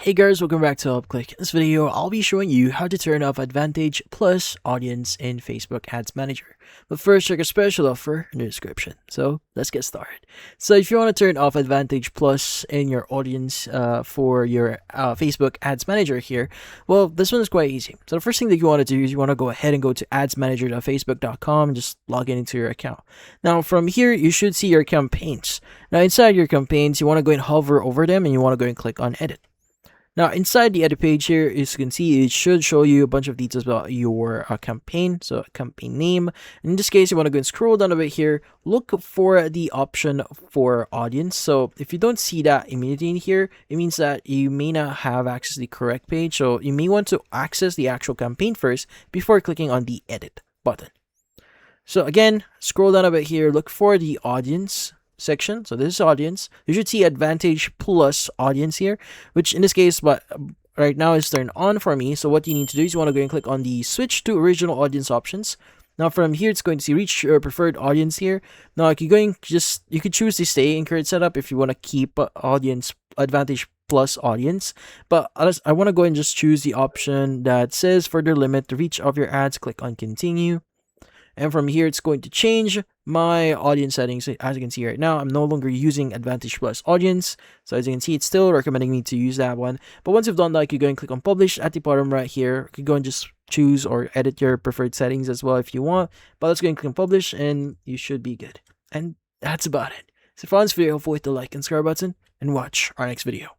Hey guys, welcome back to UpClick. In this video, I'll be showing you how to turn off Advantage Plus Audience in Facebook Ads Manager. But first, check a special offer in the description. So let's get started. So if you want to turn off Advantage Plus in your audience for your Facebook Ads Manager here, well, this one is quite easy. So the first thing that you want to do is you want to go ahead and go to adsmanager.facebook.com and just log in into your account. Now from here, you should see your campaigns. Now inside your campaigns, you want to go and hover over them and you want to go and click on edit. Now, inside the edit page here, as you can see, it should show you a bunch of details about your campaign. So, campaign name. In this case, you want to go and scroll down a bit here. Look for the option for audience. So, if you don't see that immediately in here, it means that you may not have access to the correct page. So, you may want to access the actual campaign first before clicking on the edit button. So, again, scroll down a bit here. Look for the audience section. So this is audience. You should see Advantage Plus Audience here, which in this case, but right now is turned on for me. So what you need to do is you want to go and click on the switch to original audience options. Now from here, it's going to see reach your preferred audience here. Now if you're going, you could choose to stay in current setup if you want to keep audience Advantage Plus Audience, but I want to go and just choose the option that says further limit the reach of your ads. Click on continue. And from here, it's going to change my audience settings. As you can see right now, I'm no longer using Advantage Plus Audience. So as you can see, it's still recommending me to use that one. But once you've done that, you can go and click on Publish at the bottom right here. You can go and just choose or edit your preferred settings as well if you want. But let's go and click on Publish and you should be good. And that's about it. So if you found this video, hopefully hit the like and subscribe button and watch our next video.